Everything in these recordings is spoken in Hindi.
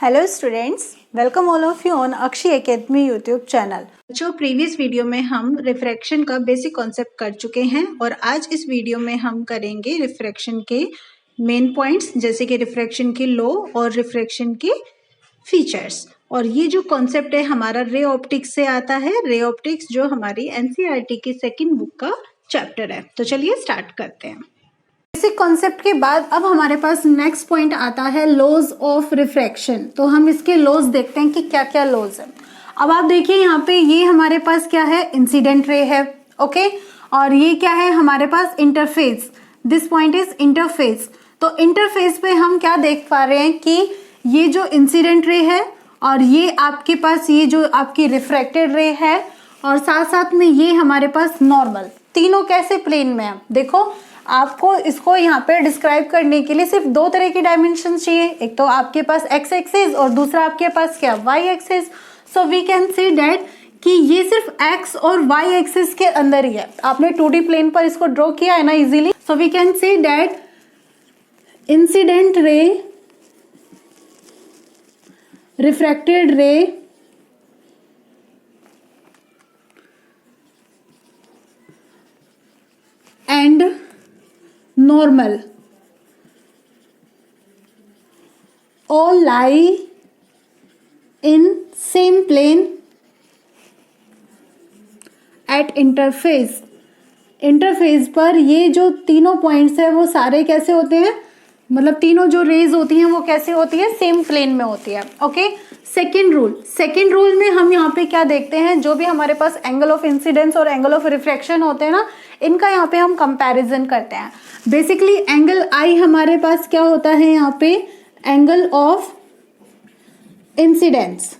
Hello students, welcome all of you on Akshi academy YouTube channel. जो प्रीवियस वीडियो में हम रिफ्रैक्शन का बेसिक कॉन्सेप्ट कर चुके हैं और आज इस वीडियो में हम करेंगे रिफ्रैक्शन के मेन पॉइंट्स जैसे कि रिफ्रैक्शन के लॉ और रिफ्रैक्शन के फीचर्स। और ये जो कॉन्सेप्ट है हमारा रे ऑप्टिक्स से आता है। रे ऑप्टिक्स जो हमारी एनसीईआरटी की सेकेंड बुक का चैप्टर है। तो चलिए स्टार्ट करते हैं। बेसिक कॉन्सेप्ट के बाद अब हमारे पास नेक्स्ट पॉइंट आता है लॉज ऑफ रिफ्रैक्शन। तो हम इसके लॉज देखते हैं कि क्या क्या लॉज है। अब आप देखिए यहाँ पे ये हमारे पास क्या है, इंसिडेंट रे है, ओके। और ये क्या है हमारे पास, interface. This point is interface. तो इंटरफेस पे हम क्या देख पा रहे हैं कि ये जो इंसिडेंट रे है और ये आपके पास ये जो आपकी रिफ्रैक्टेड रे है और साथ साथ में ये हमारे पास नॉर्मल, तीनों कैसे प्लेन में है। देखो आपको इसको यहाँ पे डिस्क्राइब करने के लिए सिर्फ दो तरह की डायमेंशन चाहिए, एक तो आपके पास एक्स एक्सिस और दूसरा आपके पास क्या, Y axis. So we can see that कि ये सिर्फ एक्स और वाई एक्सिस के अंदर ही है। आपने 2D प्लेन पर इसको ड्रॉ किया है ना easily. So we can see that incident ray, refracted ray and normal all lie in same plane at interface। इंटरफेस पर ये जो तीनों पॉइंट्स है वो सारे कैसे होते हैं, मतलब तीनों जो रेज होती हैं वो कैसे होती है, सेम प्लेन में होती है, ओके। सेकेंड रूल में हम यहाँ पे क्या देखते हैं, जो भी हमारे पास एंगल ऑफ इंसिडेंस और एंगल ऑफ रिफ्रैक्शन होते हैं ना, इनका यहाँ पे हम कंपैरिजन करते हैं। बेसिकली एंगल आई हमारे पास क्या होता है यहाँ पे, एंगल ऑफ इंसिडेंस,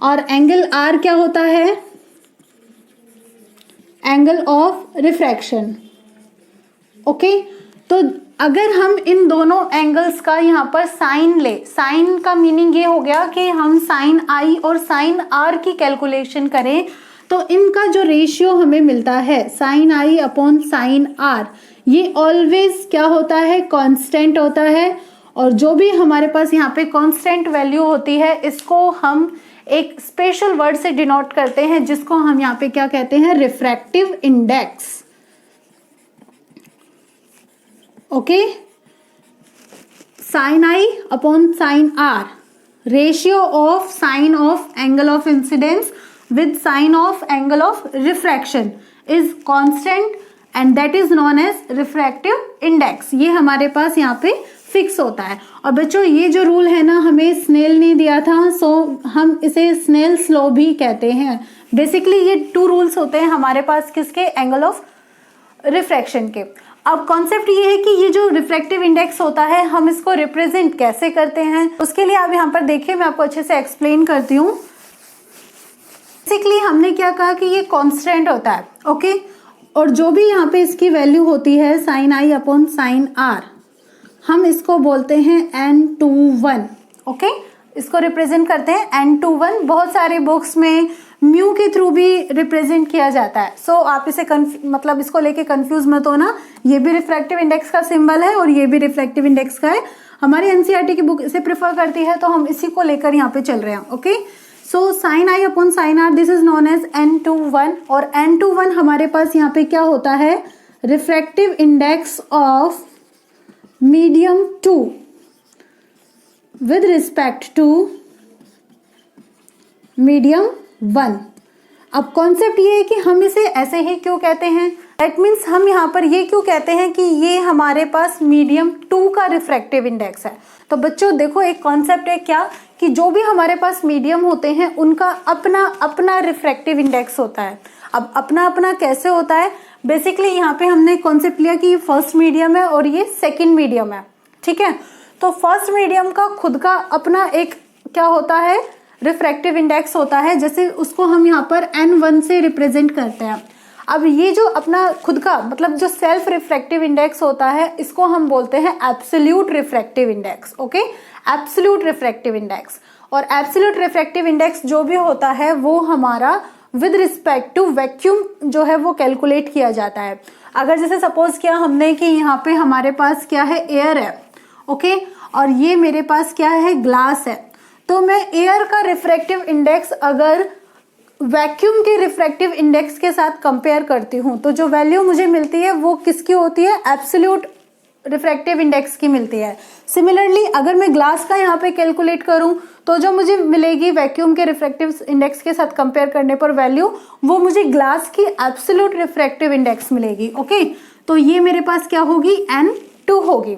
और एंगल आर क्या होता है, एंगल ऑफ रिफ्रैक्शन, ओके। तो अगर हम इन दोनों एंगल्स का यहाँ पर साइन ले, साइन का मीनिंग ये हो गया कि हम साइन आई और साइन आर की कैलकुलेशन करें तो इनका जो रेशियो हमें मिलता है sine I upon sine R, ये ऑलवेज क्या होता है, कांस्टेंट होता है। और जो भी हमारे पास यहाँ पे कांस्टेंट वैल्यू होती है इसको हम एक स्पेशल वर्ड से डिनोट करते हैं जिसको हम यहाँ पे क्या कहते हैं, refractive index, okay. Sine I upon sine R, ratio of sine of angle of incidence with sign of angle of refraction is constant and that is known as refractive index। ये हमारे पास यहाँ पे फिक्स होता है। और बच्चों ये जो रूल है ना हमें स्नेल ने दिया था, सो हम इसे स्नेल्स लॉ भी कहते हैं। बेसिकली ये 2 रूल्स होते हैं हमारे पास किसके, एंगल ऑफ रिफ्रैक्शन के। अब कॉन्सेप्ट ये है कि ये जो रिफ्रैक्टिव इंडेक्स होता है हम इसको रिप्रेजेंट कैसे करते हैं, उसके लिए आप यहाँ पर देखिए, मैं आपको अच्छे से एक्सप्लेन करती हूँ। बेसिकली हमने क्या कहा कि ये कांस्टेंट होता है, ओके। और जो भी यहाँ पे इसकी वैल्यू होती है sine I upon sine R, हम इसको बोलते हैं n21, ओके। इसको रिप्रेजेंट करते हैं n21। बहुत सारे बुक्स में म्यू के थ्रू भी रिप्रेजेंट किया जाता है। सो आप इसे मतलब इसको लेके कंफ्यूज मत होना, ये भी रिफ्रैक्टिव इंडेक्स का सिंबल है और ये भी रिफ्रैक्टिव इंडेक्स का है। हमारी एनसीईआरटी की बुक इसे प्रेफर करती है तो हम इसी को लेकर यहाँ पे चल रहे हैं, okay. So sine I upon sine R, this is known as n21। और n21 हमारे पास यहाँ पे क्या होता है, refractive index of medium 2 with respect to medium 1। अब कॉन्सेप्ट ये है कि हम इसे ऐसे ही क्यों कहते हैं, दैट मीन्स हम यहाँ पर ये क्यों कहते हैं कि ये हमारे पास मीडियम 2 का रिफ्रैक्टिव इंडेक्स है। तो बच्चों देखो एक कॉन्सेप्ट है क्या, कि जो भी हमारे पास मीडियम होते हैं उनका अपना अपना रिफ्रैक्टिव इंडेक्स होता है। अब अपना अपना कैसे होता है, बेसिकली यहाँ पे हमने कॉन्सेप्ट लिया कि ये फर्स्ट मीडियम है और ये सेकंड मीडियम है, ठीक है। तो फर्स्ट मीडियम का खुद का अपना एक क्या होता है, रिफ्रैक्टिव इंडेक्स होता है, जैसे उसको हम यहाँ पर n1 से रिप्रेजेंट करते हैं। अब ये जो अपना खुद का मतलब जो सेल्फ रिफ्रैक्टिव इंडेक्स होता है इसको हम बोलते हैं absolute refractive index, okay. Absolute refractive index, और एब्सोल्यूट रिफ्रैक्टिव इंडेक्स जो भी होता है वो हमारा विद रिस्पेक्ट टू वैक्यूम जो है वो कैलकुलेट किया जाता है। अगर जैसे सपोज किया हमने कि यहाँ पे हमारे पास क्या है, एयर है, ओके, और ये मेरे पास क्या है, ग्लास है। तो मैं एयर का रिफ्रैक्टिव इंडेक्स अगर वैक्यूम के रिफ्रैक्टिव इंडेक्स के साथ कंपेयर करती हूँ तो जो वैल्यू मुझे मिलती है वो किसकी होती है, एब्सोल्यूट रिफ्रैक्टिव इंडेक्स की मिलती है। सिमिलरली अगर मैं ग्लास का यहाँ पे कैलकुलेट करूँ तो जो मुझे मिलेगी वैक्यूम के रिफ्रैक्टिव इंडेक्स के साथ कंपेयर करने पर वैल्यू, वो मुझे ग्लास की एब्सोल्यूट रिफ्रैक्टिव इंडेक्स मिलेगी। ओके, तो ये मेरे पास क्या होगी, N2 होगी।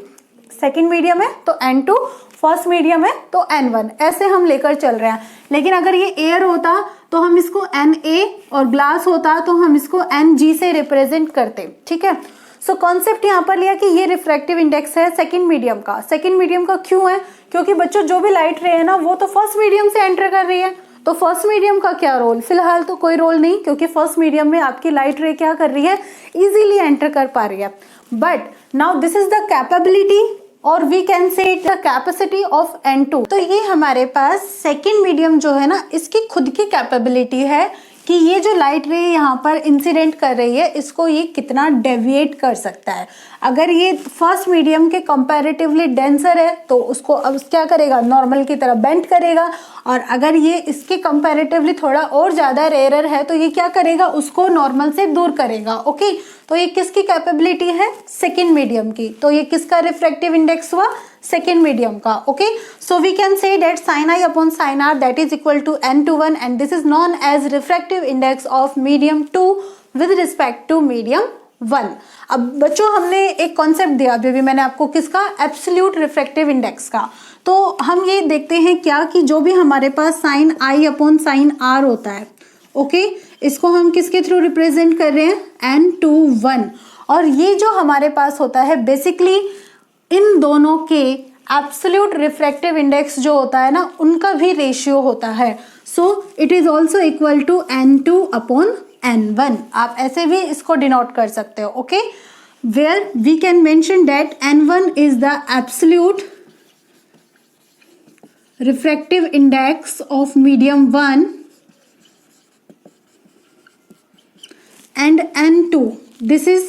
सेकेंड मीडियम है तो N2, फर्स्ट मीडियम है तो N1, ऐसे हम लेकर चल रहे हैं। लेकिन अगर ये एयर होता तो हम इसको Na और ग्लास होता तो हम इसको Ng से रिप्रेजेंट करते। ठीक है, सो कॉन्सेप्ट यहाँ पर लिया कि ये रिफ्रैक्टिव इंडेक्स है सेकंड मीडियम का। सेकंड मीडियम का क्यों है, क्योंकि बच्चों जो भी लाइट रे है ना वो तो फर्स्ट मीडियम से एंटर कर रही है। तो फर्स्ट मीडियम का क्या रोल, फिलहाल तो कोई रोल नहीं, क्योंकि फर्स्ट मीडियम में आपकी लाइट रे क्या कर रही है, इजीली एंटर कर पा रही है। But now this is the capability और we can say the capacity of N2। तो ये हमारे पास सेकेंड मीडियम जो है ना, इसकी खुद की कैपेबिलिटी है कि ये जो लाइट रे यहाँ पर इंसिडेंट कर रही है इसको ये कितना डेविएट कर सकता है। अगर ये फर्स्ट मीडियम के कंपैरेटिवली डेंसर है तो उसको अब क्या करेगा, नॉर्मल की तरह बेंड करेगा, और अगर ये इसके कंपैरेटिवली थोड़ा और ज़्यादा रेयर है तो ये क्या करेगा, उसको नॉर्मल से दूर करेगा। ओके, तो ये किसकी कैपेबिलिटी है, सेकेंड मीडियम की। तो ये किसका रिफ्रैक्टिव इंडेक्स हुआ, सेकेंड मीडियम का। Okay, so we can say that sin I upon sin R that is equal to N21 and this is known as refractive index of medium 2 with respect to medium 1। अब बच्चों हमने एक कॉन्सेप्ट दिया अभी मैंने आपको, किसका, एब्सोल्यूट रिफ्रैक्टिव इंडेक्स का। तो हम ये देखते हैं क्या कि जो भी हमारे पास sin I upon sin R होता है, ओके, इसको हम किसके थ्रू रिप्रेजेंट कर रहे हैं, N21। और ये जो हमारे पास होता है बेसिकली इन दोनों के एब्सोल्यूट रिफ्रैक्टिव इंडेक्स जो होता है ना, उनका भी रेशियो होता है। So it is also equal to N2 upon N1। आप ऐसे भी इसको डिनोट कर सकते हो। Okay, where we can mention that N1 is the absolute refractive index of medium 1 and N2 this is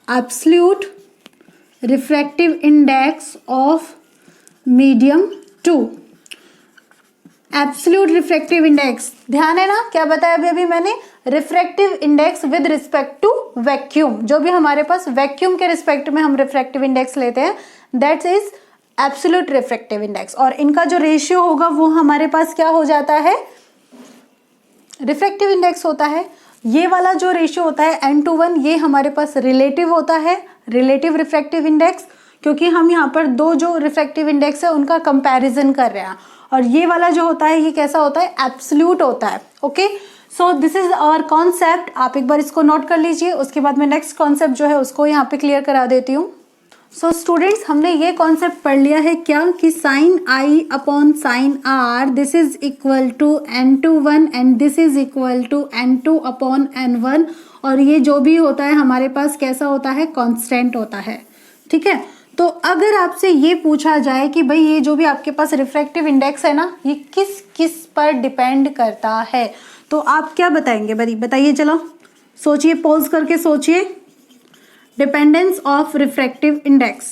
absolute refractive index of medium 2। Absolute refractive index, ध्यान है ना क्या बताया अभी मैंने, refractive index with respect to vacuum. जो भी हमारे पास वैक्यूम के रिस्पेक्ट में हम रिफ्रैक्टिव इंडेक्स लेते हैं that is absolute refractive index, और इनका जो रेशियो होगा वो हमारे पास क्या हो जाता है, रिफ्रैक्टिव इंडेक्स होता है। ये वाला जो रेशियो होता है N21 ये हमारे पास रिलेटिव होता है, रिलेटिव रिफ्रैक्टिव इंडेक्स, क्योंकि हम यहाँ पर दो जो रिफ्रैक्टिव इंडेक्स है उनका कंपैरिजन कर रहे हैं। और ये वाला जो होता है ये कैसा होता है, एब्सोल्यूट होता है। Okay, so this is our concept. आप एक बार इसको नोट कर लीजिए, उसके बाद मैं नेक्स्ट कॉन्सेप्ट जो है उसको यहाँ पे क्लियर करा देती हूँ। सो स्टूडेंट्स, हमने ये कॉन्सेप्ट पढ़ लिया है क्या कि sin I upon sin R this is equal to N21 and this is equal to N2 upon N1, और ये जो भी होता है हमारे पास कैसा होता है, कांस्टेंट होता है। ठीक है, तो अगर आपसे ये पूछा जाए कि भाई ये जो भी आपके पास रिफ्रैक्टिव इंडेक्स है ना, ये किस किस पर डिपेंड करता है, तो आप क्या बताएंगे, बताइए, चलो सोचिए, पॉज करके सोचिए। डिपेंडेंस ऑफ रिफ्रैक्टिव इंडेक्स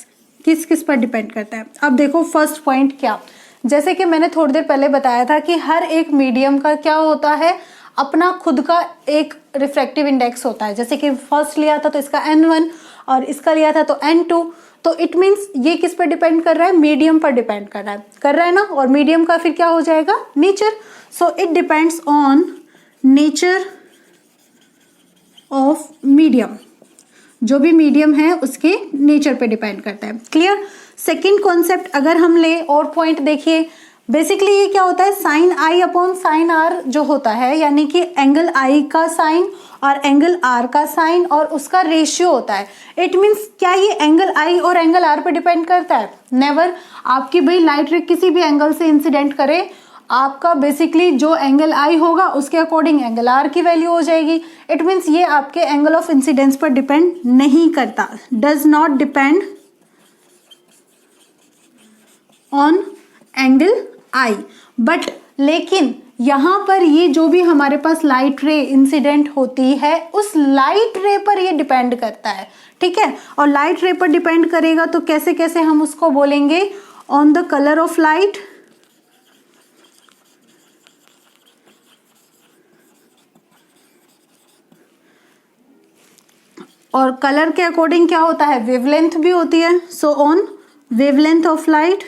किस किस पर डिपेंड करता है। अब देखो फर्स्ट पॉइंट क्या, जैसे कि मैंने थोड़ी देर पहले बताया था कि हर एक मीडियम का क्या होता है, अपना खुद का एक रिफ्रैक्टिव इंडेक्स होता है। जैसे कि फर्स्ट लिया था तो इसका N1 और इसका लिया था तो N2, तो इट मीन्स ये किस पर डिपेंड कर रहा है, मीडियम पर डिपेंड कर रहा है ना, और मीडियम का फिर क्या हो जाएगा, nature. So it depends on nature of medium, जो भी मीडियम है उसके नेचर पे डिपेंड करता है। क्लियर। सेकंड कॉन्सेप्ट अगर हम ले और पॉइंट देखिए, बेसिकली ये क्या होता है, sine I upon sine R जो होता है, यानी कि एंगल I का साइन और एंगल R का साइन और उसका रेशियो होता है। इट मीन्स क्या ये एंगल I और एंगल R पे डिपेंड करता है, नेवर। आपकी भाई लाइट रे किसी भी एंगल से इंसिडेंट करे, आपका बेसिकली जो एंगल I होगा उसके अकॉर्डिंग एंगल R की वैल्यू हो जाएगी। इट मीन्स ये आपके एंगल ऑफ इंसिडेंस पर डिपेंड नहीं करता, does not depend on angle I, but लेकिन यहाँ पर ये जो भी हमारे पास लाइट रे इंसिडेंट होती है उस लाइट रे पर ये डिपेंड करता है, ठीक है। और लाइट रे पर डिपेंड करेगा तो कैसे कैसे हम उसको बोलेंगे, on the colour of light, और कलर के अकॉर्डिंग क्या होता है, वेवलेंथ भी होती है। So on wavelength of light,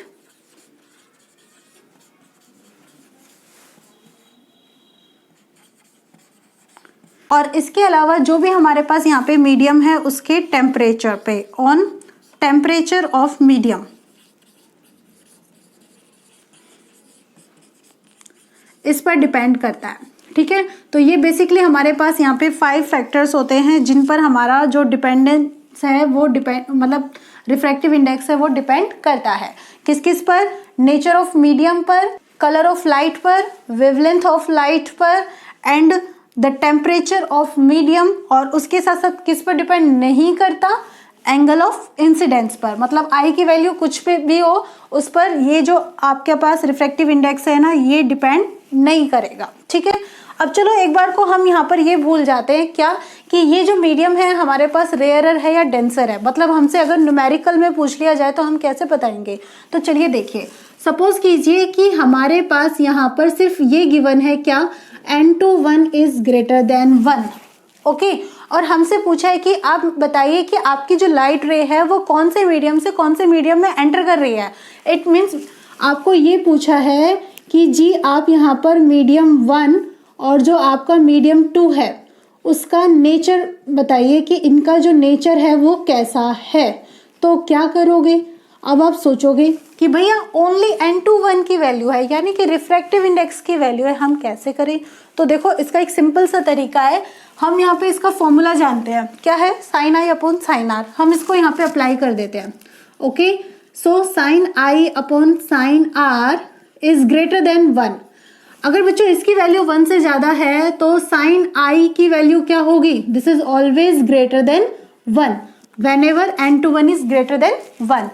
और इसके अलावा जो भी हमारे पास यहाँ पे मीडियम है उसके टेम्परेचर पे, ऑन टेम्परेचर ऑफ मीडियम, इस पर डिपेंड करता है, ठीक है। तो ये बेसिकली हमारे पास यहाँ पे 5 फैक्टर्स होते हैं जिन पर हमारा जो डिपेंडेंस है वो मतलब रिफ्रैक्टिव इंडेक्स है वो डिपेंड करता है। किस किस पर, नेचर ऑफ मीडियम पर, कलर ऑफ लाइट पर, वेवलेंथ ऑफ लाइट पर, and the temperature of medium. और उसके साथ साथ किस पर डिपेंड नहीं करता, एंगल ऑफ इंसिडेंस पर, मतलब आई की वैल्यू कुछ पे भी हो उस पर ये जो आपके पास रिफ्रैक्टिव इंडेक्स है ना ये डिपेंड नहीं करेगा, ठीक है। अब चलो एक बार को हम यहाँ पर ये भूल जाते हैं क्या कि ये जो मीडियम है हमारे पास रेयरर है या डेंसर है, मतलब हमसे अगर न्यूमेरिकल में पूछ लिया जाए तो हम कैसे बताएंगे। तो चलिए देखिए, सपोज कीजिए कि हमारे पास यहाँ पर सिर्फ ये गिवन है क्या, n/1 is greater than 1, okay. और हमसे पूछा है कि आप बताइए कि आपकी जो लाइट रे है वो कौन से मीडियम से कौन से मीडियम में एंटर कर रही है। इट मीन्स आपको ये पूछा है कि जी आप यहाँ पर मीडियम 1 और जो आपका मीडियम 2 है उसका नेचर बताइए कि इनका जो नेचर है वो कैसा है। तो क्या करोगे, अब आप सोचोगे कि भैया ओनली n/1 की वैल्यू है, यानी कि रिफ्रैक्टिव इंडेक्स की वैल्यू है, हम कैसे करें। तो देखो इसका एक सिंपल सा तरीका है, हम यहाँ पे इसका फॉर्मूला जानते हैं, क्या है, sin i upon sin r। हम इसको यहाँ पे अप्लाई कर देते हैं, okay. So sin i upon sin r is greater than 1। अगर बच्चों इसकी वैल्यू 1 से ज्यादा है तो sin i की वैल्यू क्या होगी, this is always greater than 1 whenever n/1 is greater than 1।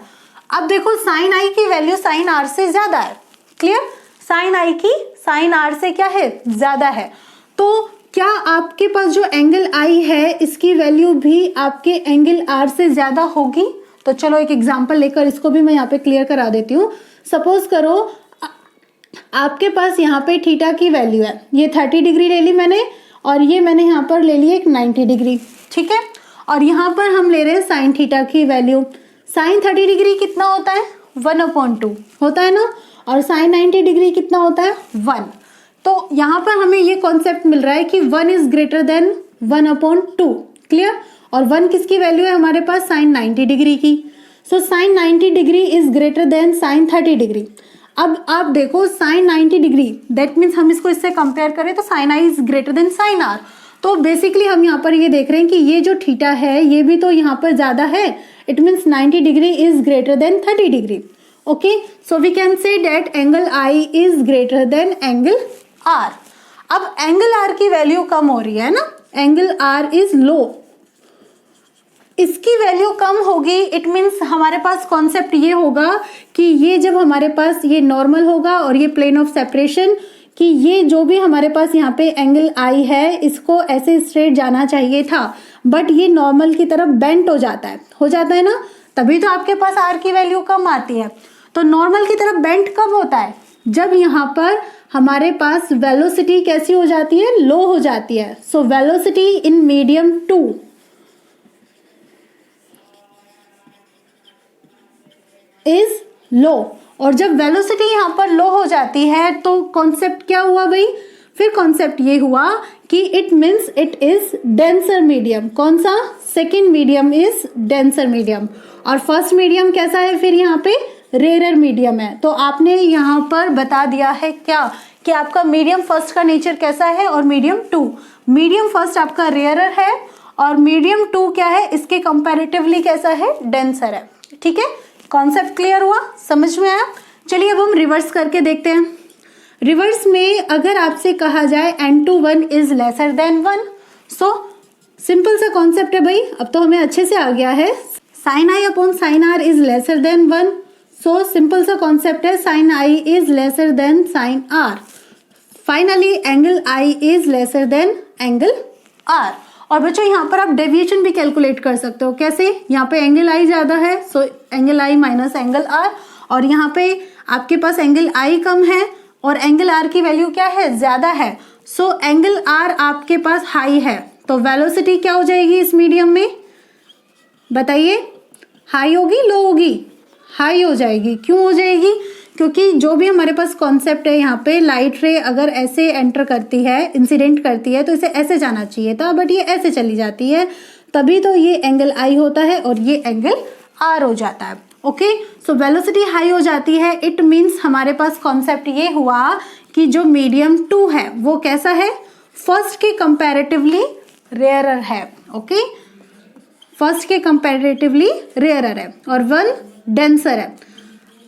अब देखो sin i की वैल्यू sin r से ज्यादा है, क्लियर, sin i की sin r से क्या है, ज्यादा है। तो क्या आपके पास जो एंगल I है इसकी वैल्यू भी आपके एंगल R से ज्यादा होगी। तो चलो एक एग्जांपल लेकर इसको भी मैं यहाँ पे क्लियर करा देती हूँ। सपोज करो आपके पास यहाँ पे थीटा की वैल्यू है, ये 30 डिग्री ले ली मैंने, और ये मैंने यहाँ पर ले ली एक 90 डिग्री, ठीक है। और यहाँ पर हम ले रहे हैं साइन थीटा की वैल्यू। साइन 30 डिग्री कितना होता है, 1/2 होता है ना, और साइन 90 डिग्री कितना होता है, 1। तो यहाँ पर हमें ये कॉन्सेप्ट मिल रहा है कि 1 इज ग्रेटर देन 1/2, क्लियर। और 1 किसकी वैल्यू है हमारे पास, साइन 90 डिग्री की। So sine 90 degree is greater than sine 30 degree. अब आप देखो साइन 90 डिग्री, दैट मीन्स हम इसको इससे कंपेयर करें तो sine I is greater than sine R. तो बेसिकली हम यहाँ पर ये देख रहे हैं कि ये जो थीटा है ये भी तो यहाँ पर ज्यादा है, it means 90 degree is greater than 30 degree, okay. So we can say that angle I is greater than angle R. अब एंगल आर की वैल्यू कम हो रही है ना, एंगल आर इज लो, इसकी वैल्यू कम होगी, इट मीन्स हमारे पास कॉन्सेप्ट ये होगा कि ये जब हमारे पास ये नॉर्मल होगा और ये प्लेन ऑफ सेपरेशन, कि ये जो भी हमारे पास यहाँ पे एंगल आई है इसको ऐसे स्ट्रेट जाना चाहिए था, बट ये नॉर्मल की तरफ बेंट हो जाता है ना, तभी तो आपके पास आर की वैल्यू कम आती है। तो नॉर्मल की तरफ बेंट कब होता है, जब यहाँ पर हमारे पास वेलोसिटी कैसी हो जाती है, लो हो जाती है। So velocity in medium 2 is low, और जब वेलोसिटी यहाँ पर लो हो जाती है तो कॉन्सेप्ट क्या हुआ भाई, फिर कॉन्सेप्ट ये हुआ कि it means it is denser medium. कौन सा, second medium is denser medium, और फर्स्ट मीडियम कैसा है, फिर यहाँ पे रेयर मीडियम है। तो आपने यहाँ पर बता दिया है क्या कि आपका मीडियम फर्स्ट का नेचर कैसा है, और मीडियम 2, मीडियम फर्स्ट आपका रेयर है और मीडियम 2 क्या है, इसके कंपैरेटिवली कैसा है, डेंसर है, ठीक है। कॉन्सेप्ट क्लियर हुआ, समझ में आया। चलिए अब हम रिवर्स करके देखते हैं। रिवर्स में अगर आपसे कहा जाए n/1 is lesser than 1, so simple सा कॉन्सेप्ट है भाई, अब तो हमें अच्छे से आ गया है। Sine I upon sine R is lesser than 1, so simple सा कॉन्सेप्ट है sine I is lesser than sine R. Finally angle I is lesser than angle R. और बच्चों यहाँ पर आप डेविएशन भी कैलकुलेट कर सकते हो। कैसे? यहाँ पे एंगल आई ज़्यादा है, so angle I minus angle R, और यहाँ पे आपके पास एंगल आई कम है और एंगल आर की वैल्यू क्या है? ज़्यादा है। सो एंगल आर आपके पास हाई है, तो वेलोसिटी क्या हो जाएगी इस मीडियम में? बताइए, हाई होगी लो होगी? हाई हो जाएगी। क्यों हो जाएगी? क्योंकि जो भी हमारे पास कॉन्सेप्ट है यहाँ पे, लाइट रे अगर ऐसे एंटर करती है, इंसिडेंट करती है, तो इसे ऐसे जाना चाहिए था, बट ये ऐसे चली जाती है, तभी तो ये एंगल आई होता है और ये एंगल आर हो जाता है। ओके, सो वेलोसिटी हाई हो जाती है, इट मीन्स हमारे पास कॉन्सेप्ट ये हुआ कि जो मीडियम 2 है वो कैसा है? फर्स्ट के कंपैरेटिवली रेयरर है। ओके, फर्स्ट के कंपैरेटिवली रेयरर है और 1 डेंसर है।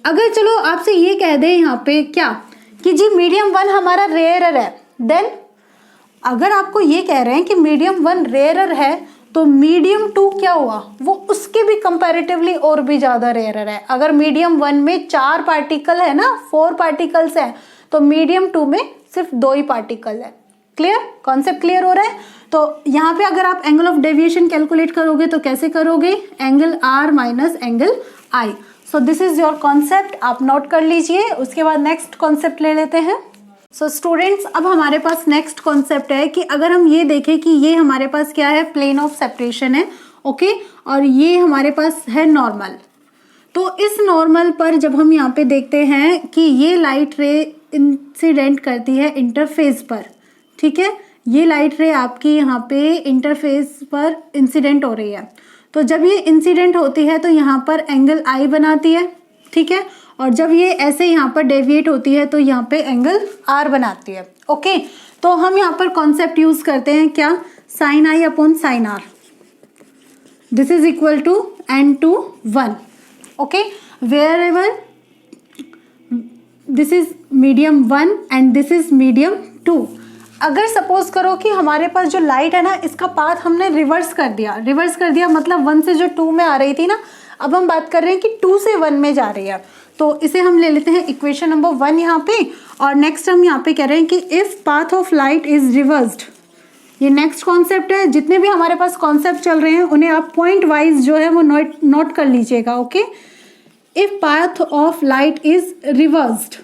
अगर चलो आपसे ये कह दे यहाँ पे क्या कि जी मीडियम 1 हमारा रेयरर है, देन अगर आपको ये कह रहे हैं कि मीडियम 1 रेयरर है तो मीडियम 2 क्या हुआ? वो उसके भी कंपैरेटिवली और भी ज़्यादा रेयरर है। अगर मीडियम 1 में 4 पार्टिकल है ना, 4 पार्टिकल्स हैं, तो मीडियम 2 में सिर्फ 2 ही पार्टिकल है। क्लियर? कॉन्सेप्ट क्लियर हो रहा है? तो यहाँ पे अगर आप एंगल ऑफ डेविएशन कैलकुलेट करोगे तो कैसे करोगे? Angle R minus angle I. So this is your concept, आप नोट कर लीजिए। उसके बाद नेक्स्ट कॉन्सेप्ट ले लेते हैं। सो स्टूडेंट्स, अब हमारे पास नेक्स्ट कॉन्सेप्ट है कि अगर हम ये देखें कि ये हमारे पास क्या है? प्लेन ऑफ सेपरेशन है। ओके, और ये हमारे पास है नॉर्मल। तो इस नॉर्मल पर जब हम यहाँ पे देखते हैं कि ये लाइट रे इंसिडेंट करती है इंटरफेस पर, ठीक है, ये लाइट रे आपकी यहाँ पे इंटरफेस पर इंसिडेंट हो रही है, तो जब ये इंसिडेंट होती है तो यहाँ पर एंगल आई बनाती है, ठीक है, और जब ये ऐसे यहाँ पर डेविएट होती है तो यहाँ पे एंगल आर बनाती है। ओके, तो हम यहाँ पर कॉन्सेप्ट यूज करते हैं क्या? Sine I upon sine R, this is equal to n to 1। Okay, wherever this is medium 1 and this is medium 2। अगर सपोज करो कि हमारे पास जो लाइट है ना, इसका पाथ हमने रिवर्स कर दिया मतलब 1 से जो 2 में आ रही थी ना, अब हम बात कर रहे हैं कि 2 से 1 में जा रही है, तो इसे हम ले लेते हैं इक्वेशन नंबर 1 यहाँ पे। और नेक्स्ट हम यहाँ पे कह रहे हैं कि if path of light is reversed, ये नेक्स्ट कॉन्सेप्ट है। जितने भी हमारे पास कॉन्सेप्ट चल रहे हैं उन्हें आप पॉइंट वाइज जो है वो नोट कर लीजिएगा। Okay, if path of light is reversed,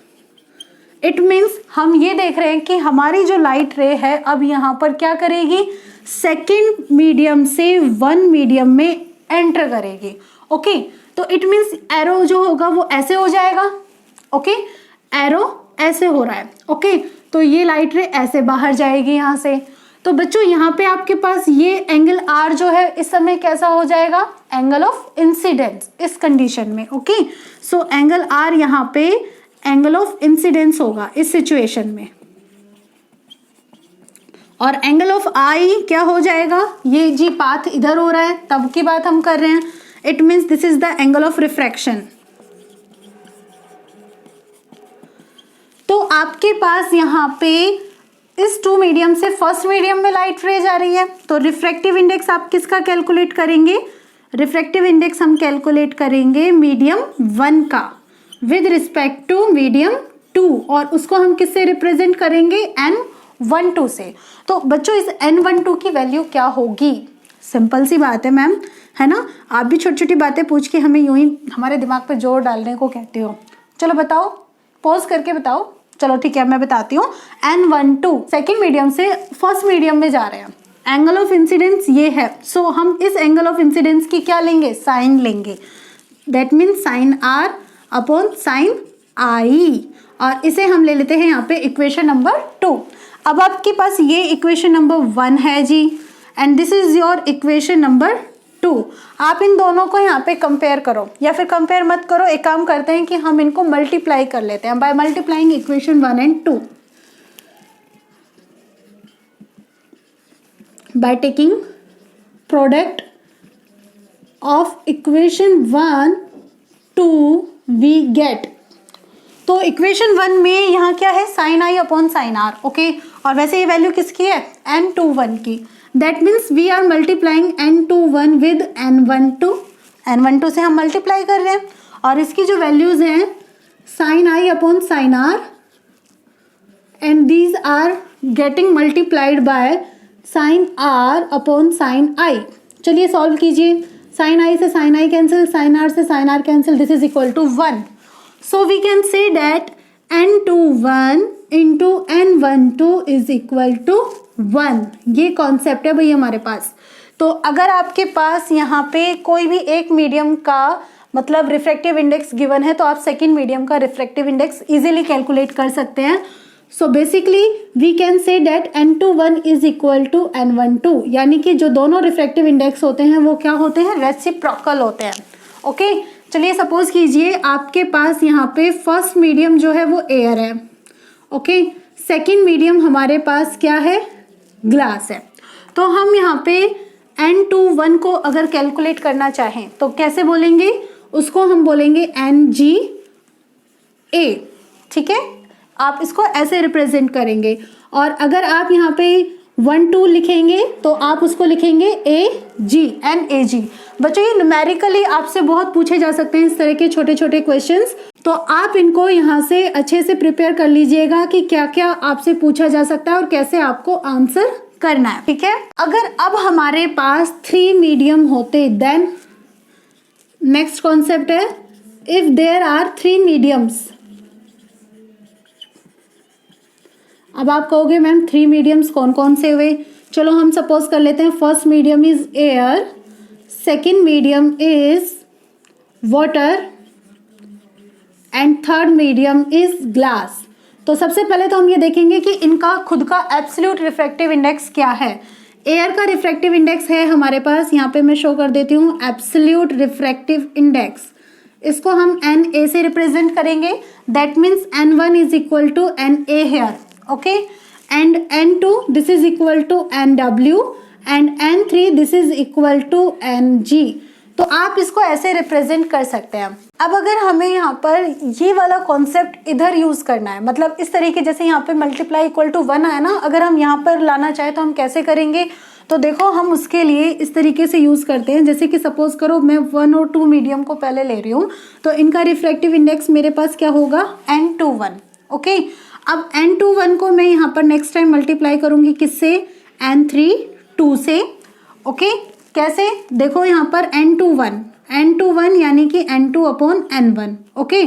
it means हम ये देख रहे हैं कि हमारी जो लाइट रे है अब यहाँ पर क्या करेगी? सेकेंड मीडियम से 1 मीडियम में एंटर करेगी। ओके, तो इट मीन्स एरो जो होगा वो ऐसे हो जाएगा। ओके, एरो ऐसे हो रहा है। ओके, तो ये लाइट रे ऐसे बाहर जाएगी यहाँ से। तो बच्चों यहाँ पे आपके पास ये एंगल आर जो है इस समय कैसा हो जाएगा? एंगल ऑफ इंसिडेंस इस कंडीशन में। ओके, सो एंगल आर यहाँ पे एंगल ऑफ इंसिडेंस होगा इस सिचुएशन में, और एंगल ऑफ आई क्या हो जाएगा? ये जी पाथ इधर हो रहा है तब की बात हम कर रहे हैं, it means this is the angle of refraction. तो आपके पास यहाँ पे इस 2 मीडियम से फर्स्ट मीडियम में लाइट रे जा रही है, तो रिफ्रैक्टिव इंडेक्स आप किसका कैलकुलेट करेंगे? रिफ्रैक्टिव इंडेक्स हम कैलकुलेट करेंगे मीडियम 1 का विद रिस्पेक्ट टू मीडियम 2, और उसको हम किससे रिप्रेजेंट करेंगे? n12 से। तो बच्चों इस n12 की वैल्यू क्या होगी? सिंपल सी बात है मैम, है ना? आप भी छोटी छोटी बातें पूछ के हमें यूं ही हमारे दिमाग पे जोर डालने को कहते हो। चलो बताओ, पॉज करके बताओ। चलो ठीक है, मैं बताती हूँ। n12 सेकेंड मीडियम से फर्स्ट मीडियम में जा रहे हैं, एंगल ऑफ इंसिडेंस ये है, सो हम इस एंगल ऑफ इंसिडेंस की क्या लेंगे? साइन लेंगे। That means sine r upon sine i, और इसे हम ले लेते हैं यहाँ पे इक्वेशन नंबर 2। अब आपके पास ये इक्वेशन नंबर 1 है जी, and this is your equation number 2। आप इन दोनों को यहाँ पे कंपेयर करो, या फिर कंपेयर मत करो, एक काम करते हैं कि हम इनको मल्टीप्लाई कर लेते हैं by multiplying equation 1 and 2 by taking product of equation 1 2 we get। तो इक्वेशन 1 में यहाँ क्या है? Sine I upon sine R. Okay, और वैसे ये वैल्यू किसकी है? n21 की। That means we are multiplying n21 with n12। n12 से हम मल्टीप्लाई कर रहे हैं, और इसकी जो वैल्यूज हैं sine I upon sine R and these are getting multiplied by sin r upon sin I. चलिए सॉल्व कीजिए. sin I से sin I cancel, sin r से sin r cancel, this is equal to 1. So we can say that n21 into n12 is equal to 1. ये कॉन्सेप्ट है भाई हमारे पास. तो अगर आपके पास यहाँ पे कोई भी एक मीडियम का मतलब रिफ्रैक्टिव इंडेक्स गिवन है तो आप सेकंड मीडियम का रिफ्रैक्टिव इंडेक्स इजीली कैलकुलेट कर सकते हैं. So basically we can say that n21 is equal to n12, यानी कि जो दोनों रिफ्रैक्टिव इंडेक्स होते हैं वो क्या होते हैं, रेसिप्रोकल होते हैं. ओके चलिए सपोज कीजिए आपके पास यहाँ पे फर्स्ट मीडियम जो है वो एयर है. ओके सेकंड मीडियम हमारे पास क्या है, ग्लास है. तो हम यहाँ पे n21 को अगर कैलकुलेट करना चाहें तो कैसे बोलेंगे, उसको हम बोलेंगे NGA. ठीक है, आप इसको ऐसे रिप्रेजेंट करेंगे. और अगर आप यहाँ पे 1 2 लिखेंगे तो आप उसको लिखेंगे AG, NAG. बच्चों ये न्यूमेरिकली आपसे बहुत पूछे जा सकते हैं इस तरह के छोटे छोटे क्वेश्चंस. तो आप इनको यहाँ से अच्छे से प्रिपेयर कर लीजिएगा कि क्या क्या आपसे पूछा जा सकता है और कैसे आपको आंसर करना है. ठीक है, अगर अब हमारे पास 3 मीडियम होते देन नेक्स्ट कॉन्सेप्ट है इफ देयर आर 3 मीडियम्स. अब आप कहोगे मैम 3 मीडियम्स कौन कौन से हुए. चलो हम सपोज कर लेते हैं first medium is air, second medium is water and third medium is glass. तो सबसे पहले तो हम ये देखेंगे कि इनका खुद का एब्सोल्यूट रिफ्रैक्टिव इंडेक्स क्या है. एयर का रिफ्रैक्टिव इंडेक्स है हमारे पास, यहाँ पे मैं शो कर देती हूँ एब्सोल्यूट रिफ्रैक्टिव इंडेक्स. इसको हम NA से रिप्रेजेंट करेंगे. That means N1 is equal to NA here. Okay and N2 this is equal to NW and N3 this is equal to NG. तो आप इसको ऐसे रिप्रेजेंट कर सकते हैं. अब अगर हमें यहाँ पर ये वाला कॉन्सेप्ट इधर यूज करना है, मतलब इस तरीके जैसे यहाँ पे मल्टीप्लाई इक्वल टू 1 आया ना, अगर हम यहाँ पर लाना चाहे तो हम कैसे करेंगे. तो देखो हम उसके लिए इस तरीके से यूज करते हैं. जैसे कि सपोज करो मैं 1 और 2 मीडियम को पहले ले रही हूँ तो इनका रिफ्रैक्टिव इंडेक्स मेरे पास क्या होगा, N21. ओके अब N21 को मैं यहाँ पर नेक्स्ट टाइम मल्टीप्लाई करूंगी किससे, N32 से. ओके कैसे, देखो यहाँ पर N21 यानी कि N2 upon N1. Okay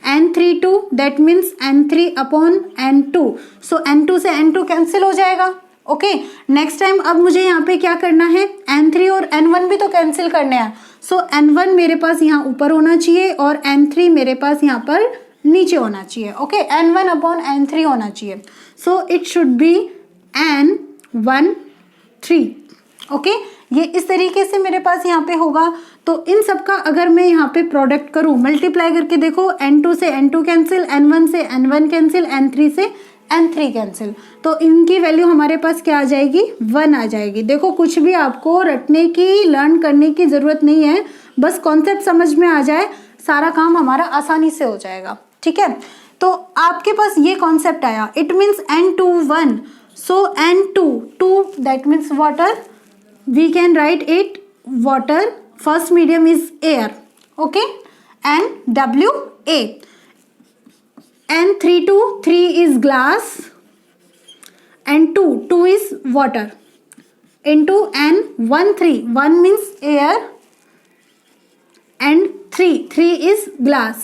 N32 that means N3 upon N2. So N2 से N2 कैंसिल हो जाएगा. ओके नेक्स्ट टाइम अब मुझे यहाँ पे क्या करना है, N3 और N1 भी तो कैंसिल करने हैं. सो N1 मेरे पास यहाँ ऊपर होना चाहिए और N3 मेरे पास यहाँ पर नीचे होना चाहिए. ओके N1 अपॉन N3 होना चाहिए. So it should be N13. Okay ये इस तरीके से मेरे पास यहाँ पे होगा. तो इन सब का अगर मैं यहाँ पे प्रोडक्ट करूँ मल्टीप्लाई करके, देखो N2 से N2 कैंसिल, N1 से N1 कैंसिल, N3 से N3 कैंसिल. तो इनकी वैल्यू हमारे पास क्या आ जाएगी, 1 आ जाएगी. देखो कुछ भी आपको रटने की लर्न करने की ज़रूरत नहीं है, बस कॉन्सेप्ट समझ में आ जाए सारा काम हमारा आसानी से हो जाएगा. ठीक है, तो आपके पास ये कॉन्सेप्ट आया. It means N21. So N2 that means water. We can write it water. First medium is air. Okay, NWA. N3 is glass and 2 is water into N13. 1 means air and 3 is glass.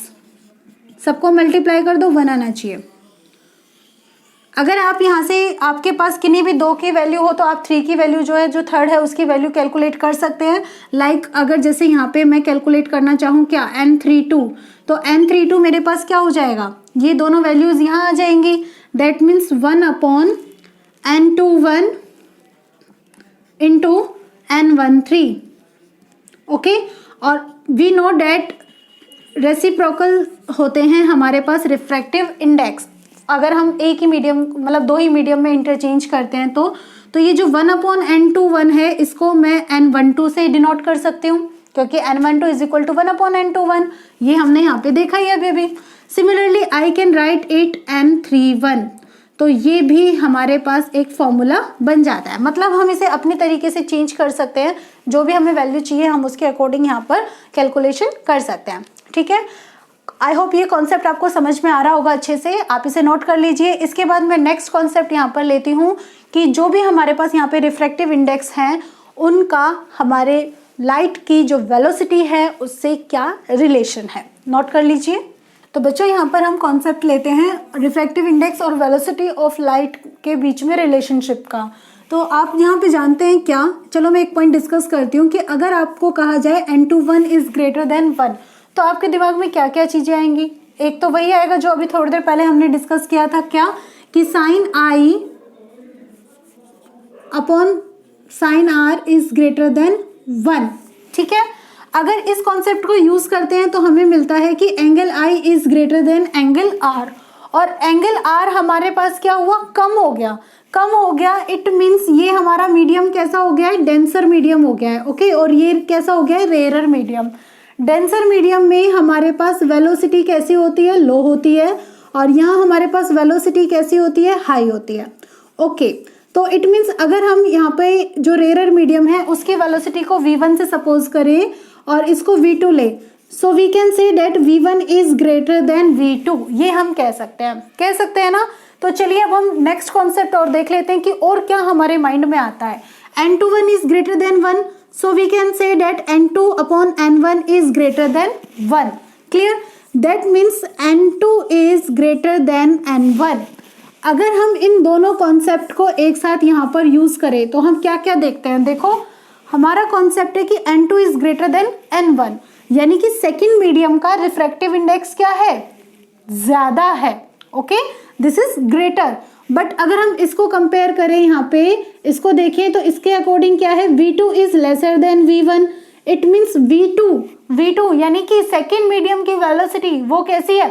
सबको मल्टीप्लाई कर दो, 1 आना चाहिए. अगर आप यहाँ से आपके पास किन्हीं भी 2 की वैल्यू हो तो आप 3 की वैल्यू जो है जो थर्ड है उसकी वैल्यू कैलकुलेट कर सकते हैं. लाइक अगर जैसे यहाँ पे मैं कैलकुलेट करना चाहूँ क्या, N32, तो N32 मेरे पास क्या हो जाएगा, ये दोनों वैल्यूज यहाँ आ जाएंगी. That means 1 upon N21 into N13. Okay और वी नो डैट रेसिप्रोकल होते हैं हमारे पास रिफ्रैक्टिव इंडेक्स. अगर हम एक ही मीडियम मतलब 2 ही मीडियम में इंटरचेंज करते हैं तो ये जो 1 अपॉन N21 है इसको मैं N12 से डिनोट कर सकती हूँ क्योंकि N12 is equal to 1 upon N21. ये हमने यहाँ पे देखा ही अभी. Similarly I can write it N31. तो ये भी हमारे पास एक फॉर्मूला बन जाता है. मतलब हम इसे अपने तरीके से चेंज कर सकते हैं, जो भी हमें वैल्यू चाहिए हम उसके अकॉर्डिंग यहाँ पर कैलकुलेशन कर सकते हैं. ठीक है, आई होप ये कॉन्सेप्ट आपको समझ में आ रहा होगा अच्छे से, आप इसे नोट कर लीजिए। इसके बाद मैं नेक्स्ट कॉन्सेप्ट यहाँ पर लेती हूँ कि जो भी हमारे पास यहाँ पे रिफ्रैक्टिव इंडेक्स हैं उनका हमारे लाइट की जो वेलोसिटी है उससे क्या रिलेशन है, नोट कर लीजिए। तो बच्चों यहाँ पर हम कॉन्सेप्ट लेते हैं रिफ्रैक्टिव इंडेक्स और वेलोसिटी ऑफ लाइट के बीच में रिलेशनशिप का। तो आप यहाँ पे जानते हैं क्या, चलो मैं एक पॉइंट डिस्कस करती हूँ कि अगर आपको कहा जाए n/1 इज ग्रेटर देन 1 तो आपके दिमाग में क्या क्या चीजें आएंगी। एक तो वही आएगा जो अभी थोड़ी देर पहले हमने डिस्कस किया था, क्या कि sine i upon sine r is greater than 1। ठीक है, अगर इस कॉन्सेप्ट को यूज करते हैं तो हमें मिलता है कि angle I is greater than angle R, और एंगल R हमारे पास क्या हुआ, कम हो गया। कम हो गया इट मीन्स ये हमारा मीडियम कैसा हो गया है, डेंसर मीडियम हो गया है। ओके, और ये कैसा हो गया है, रेयरर मीडियम। डेंसर मीडियम में हमारे पास वेलोसिटी कैसी होती है, लो होती है, और यहाँ हमारे पास वेलोसिटी कैसी होती है, हाई होती है। ओके, तो इट मीन्स अगर हम यहाँ पे जो रेयरर मीडियम है उसकी वेलोसिटी को v1 से सपोज करें और इसको v2 ले, so we can say that v1 is greater than v2, ये हम कह सकते हैं ना। तो चलिए अब हम नेक्स्ट कॉन्सेप्ट और देख लेते हैं कि और क्या हमारे माइंड में आता है। n/1 is greater than 1, so we can say that n2 upon n1 is greater than 1। Clear, that means n2 is greater than n1। अगर हम इन दोनों कॉन्सेप्ट को एक साथ यहाँ पर यूज करें तो हम क्या क्या देखते हैं। देखो, हमारा कॉन्सेप्ट है कि n2 is greater than n1, यानी कि सेकंड मीडियम का रिफ्रैक्टिव इंडेक्स क्या है, ज्यादा है। Okay, this is greater. But अगर हम इसको कंपेयर करें, यहाँ पे इसको देखें तो इसके अकॉर्डिंग क्या है, v2 is lesser then v1। It means v2 यानी कि सेकंड मीडियम की वेलोसिटी वो कैसी है,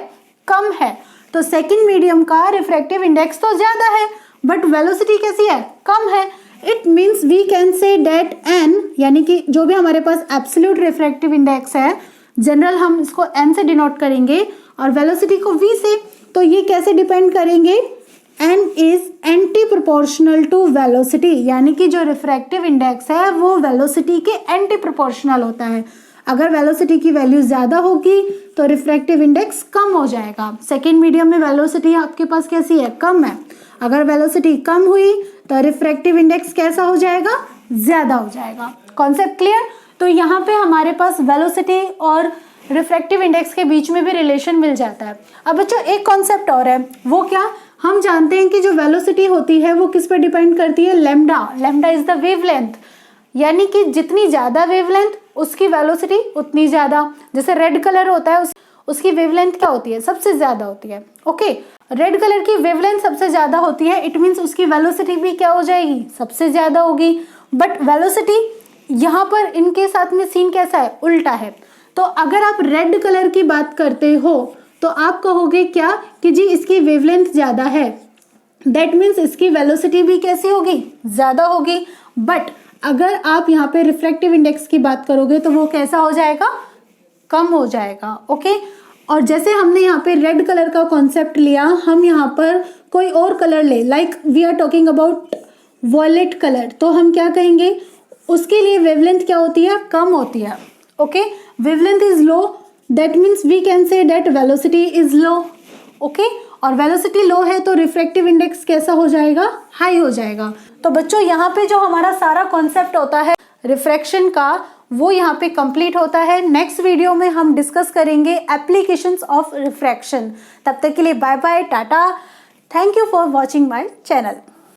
कम है। तो सेकंड मीडियम का रिफ्रैक्टिव इंडेक्स तो ज्यादा है बट वेलोसिटी कैसी है, कम है। It means we can say that n, यानी कि जो भी हमारे पास एब्सोल्यूट रिफ्रैक्टिव इंडेक्स है, जनरल हम इसको n से डिनोट करेंगे और वेलोसिटी को v से। तो ये कैसे डिपेंड करेंगे, n is anti proportional to velocity, यानी कि जो रिफ्रैक्टिव इंडेक्स है वो वेलोसिटी के एंटी प्रोपोर्शनल होता है। अगर वेलोसिटी की वैल्यू ज्यादा होगी तो रिफ्रैक्टिव इंडेक्स कम हो जाएगा। सेकेंड मीडियम में वेलोसिटी आपके पास कैसी है, कम है। अगर वेलोसिटी कम हुई तो रिफ्रैक्टिव इंडेक्स कैसा हो जाएगा, ज्यादा हो जाएगा। Concept clear. तो यहाँ पे हमारे पास वेलोसिटी और रिफ्रैक्टिव इंडेक्स के बीच में भी रिलेशन मिल जाता है। अब बच्चों एक कॉन्सेप्ट और है, वो क्या, हम जानते हैं कि जो वेलोसिटी होती है वो किस पे डिपेंड करती है, लैम्डा इज द वेवलेंथ, यानी कि जितनी ज्यादा वेवलेंथ उसकी वेलोसिटी उतनी ज्यादा। जैसे रेड कलर होता है उसकी वेवलेंथ क्या होती है, सबसे ज्यादा होती है। ओके, रेड कलर की वेवलेंथ सबसे ज्यादा होती है, इट मीन्स उसकी वेलोसिटी भी क्या हो जाएगी, सबसे ज्यादा होगी। बट वेलोसिटी यहाँ पर इनके साथ में सीन कैसा है, उल्टा है। तो अगर आप रेड कलर की बात करते हो तो आप कहोगे क्या कि जी इसकी वेवलेंथ ज्यादा है, दैट मीन्स इसकी वेलोसिटी भी कैसी होगी, ज्यादा होगी। बट अगर आप यहाँ पे रिफ्रैक्टिव इंडेक्स की बात करोगे तो वो कैसा हो जाएगा, कम हो जाएगा। ओके, और जैसे हमने यहाँ पे रेड कलर का कॉन्सेप्ट लिया, हम यहाँ पर कोई और कलर ले, like we are talking about violet colour, तो हम क्या कहेंगे, उसके लिए वेवलेंथ क्या होती है, कम होती है। Okay, wavelength is low, that means we can say that velocity is low. Okay, और वेलोसिटी लो है तो रिफ्रैक्टिव इंडेक्स कैसा हो जाएगा, हाई हो जाएगा। तो बच्चों यहाँ पे जो हमारा सारा कॉन्सेप्ट होता है रिफ्रैक्शन का वो यहाँ पे कंप्लीट होता है। नेक्स्ट वीडियो में हम डिस्कस करेंगे एप्लीकेशंस ऑफ रिफ्रैक्शन। तब तक के लिए bye bye, tata, thank you for watching my channel.